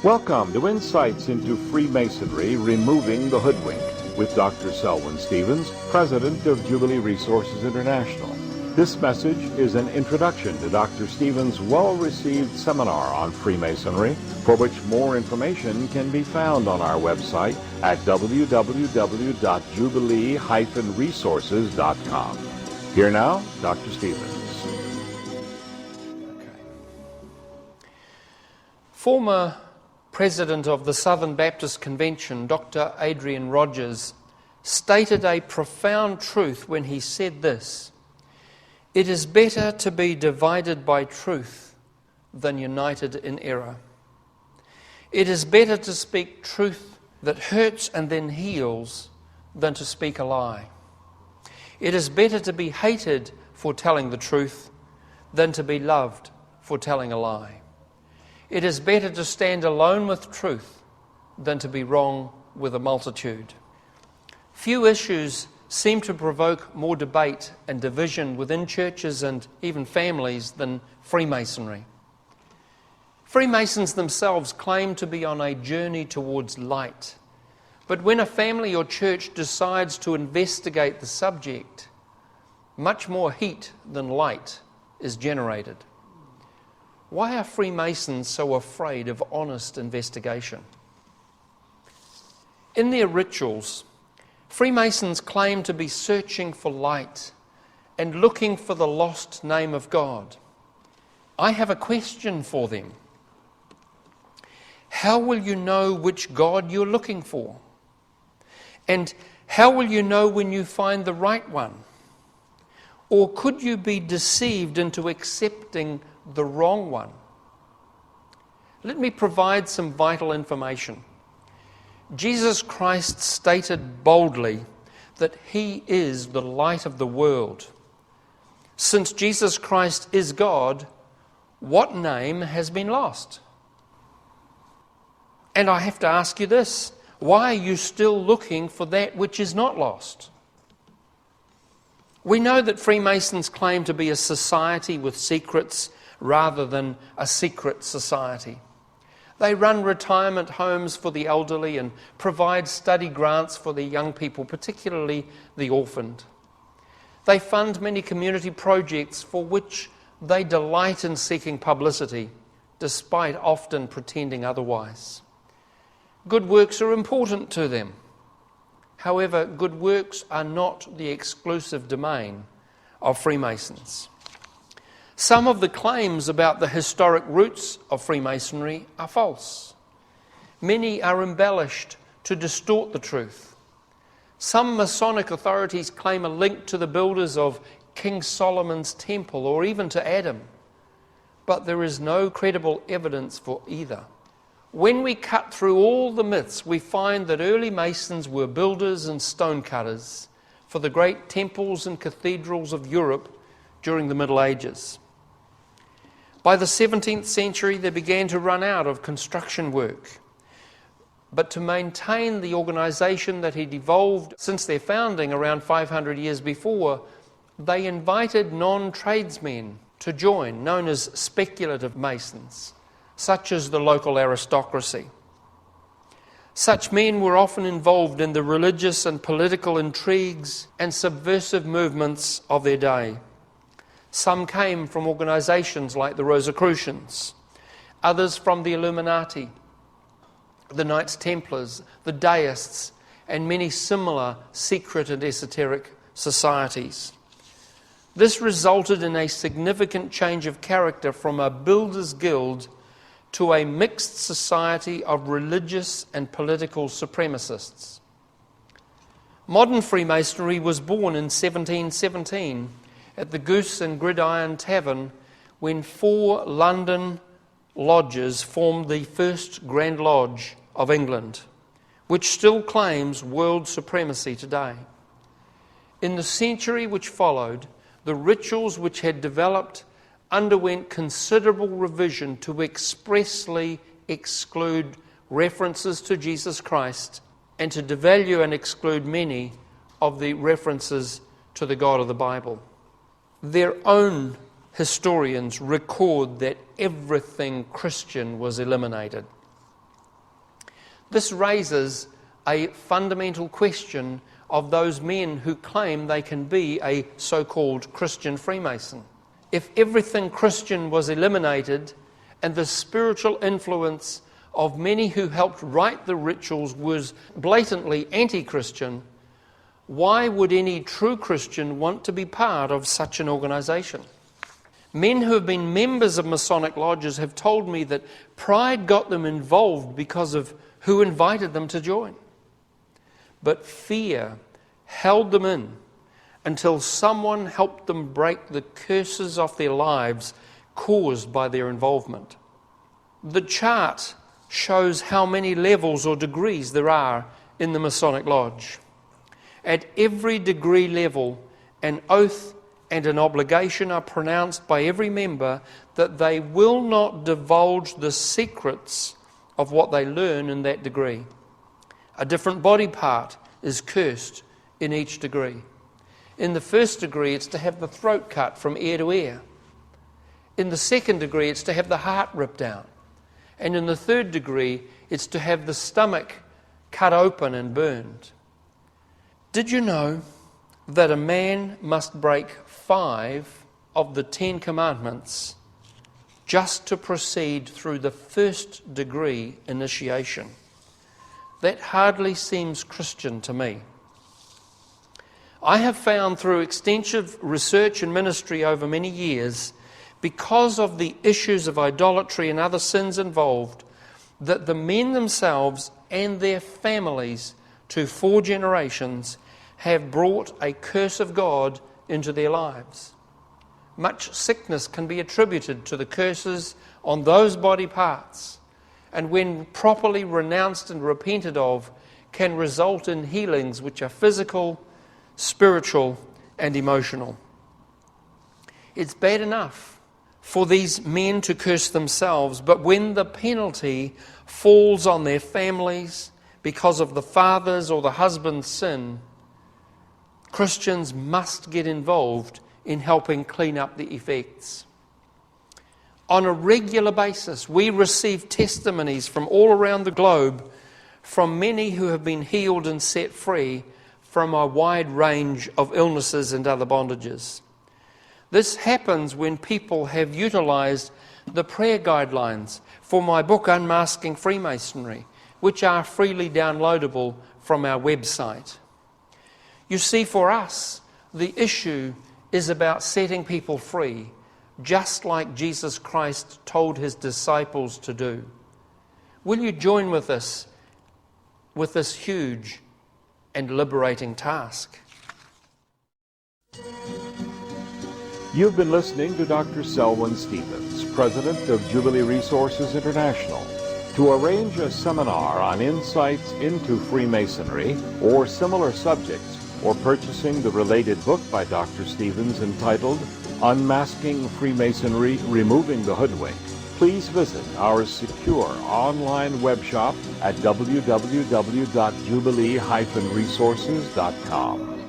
Welcome to Insights into Freemasonry, Removing the Hoodwinked, with Dr. Selwyn Stevens, President of Jubilee Resources International. This message is an introduction to Dr. Stevens' well-received seminar on Freemasonry, for which more information can be found on our website at www.jubilee-resources.com. Here now, Dr. Stevens. Former President of the Southern Baptist Convention, Dr. Adrian Rogers, stated a profound truth when he said this: "It is better to be divided by truth than united in error. It is better to speak truth that hurts and then heals than to speak a lie. It is better to be hated for telling the truth than to be loved for telling a lie. It is better to stand alone with truth than to be wrong with a multitude." Few issues seem to provoke more debate and division within churches and even families than Freemasonry. Freemasons themselves claim to be on a journey towards light, but when a family or church decides to investigate the subject, much more heat than light is generated. Why are Freemasons so afraid of honest investigation? In their rituals, Freemasons claim to be searching for light and looking for the lost name of God. I have a question for them. How will you know which God you're looking for? And how will you know when you find the right one? Or could you be deceived into accepting the wrong one? Let me provide some vital information. Jesus Christ stated boldly that he is the light of the world. Since Jesus Christ is God, what name has been lost? And I have to ask you this: why are you still looking for that which is not lost? We know that Freemasons claim to be a society with secrets rather than a secret society. They run retirement homes for the elderly and provide study grants for the young people, particularly the orphaned. They fund many community projects for which they delight in seeking publicity, despite often pretending otherwise. Good works are important to them. However, good works are not the exclusive domain of Freemasons. Some of the claims about the historic roots of Freemasonry are false. Many are embellished to distort the truth. Some Masonic authorities claim a link to the builders of King Solomon's temple or even to Adam, but there is no credible evidence for either. When we cut through all the myths, we find that early Masons were builders and stonecutters for the great temples and cathedrals of Europe during the Middle Ages. By the 17th century, they began to run out of construction work. But to maintain the organisation that had evolved since their founding around 500 years before, they invited non-tradesmen to join, known as speculative Masons, such as the local aristocracy. Such men were often involved in the religious and political intrigues and subversive movements of their day. Some came from organisations like the Rosicrucians, others from the Illuminati, the Knights Templars, the Deists, and many similar secret and esoteric societies. This resulted in a significant change of character from a builders' guild to a mixed society of religious and political supremacists. Modern Freemasonry was born in 1717 at the Goose and Gridiron Tavern, when 4 London lodges formed the first Grand Lodge of England, which still claims world supremacy today. In the century which followed, the rituals which had developed underwent considerable revision to expressly exclude references to Jesus Christ and to devalue and exclude many of the references to the God of the Bible. Their own historians record that everything Christian was eliminated. This raises a fundamental question of those men who claim they can be a so-called Christian Freemason. If everything Christian was eliminated and the spiritual influence of many who helped write the rituals was blatantly anti-Christian, why would any true Christian want to be part of such an organization? Men who have been members of Masonic lodges have told me that pride got them involved because of who invited them to join. But fear held them in until someone helped them break the curses off their lives caused by their involvement. The chart shows how many levels or degrees there are in the Masonic Lodge. At every degree level, an oath and an obligation are pronounced by every member that they will not divulge the secrets of what they learn in that degree. A different body part is cursed in each degree. In the first degree, it's to have the throat cut from ear to ear. In the second degree, it's to have the heart ripped out. And in the third degree, it's to have the stomach cut open and burned. Did you know that a man must break 5 of the 10 commandments just to proceed through the first degree initiation? That hardly seems Christian to me. I have found through extensive research and ministry over many years, because of the issues of idolatry and other sins involved, that the men themselves and their families to 4 generations have brought a curse of God into their lives. Much sickness can be attributed to the curses on those body parts, and when properly renounced and repented of, can result in healings which are physical, spiritual, and emotional. It's bad enough for these men to curse themselves, but when the penalty falls on their families because of the father's or the husband's sin, Christians must get involved in helping clean up the effects. On a regular basis, we receive testimonies from all around the globe from many who have been healed and set free from a wide range of illnesses and other bondages. This happens when people have utilized the prayer guidelines for my book, Unmasking Freemasonry, which are freely downloadable from our website. You see, for us, the issue is about setting people free, just like Jesus Christ told his disciples to do. Will you join with us with this huge and liberating task? You've been listening to Dr. Selwyn Stevens, President of Jubilee Resources International. To arrange a seminar on insights into Freemasonry or similar subjects, or purchasing the related book by Dr. Stevens entitled Unmasking Freemasonry, Removing the Hoodwink, please visit our secure online web shop at www.jubilee-resources.com.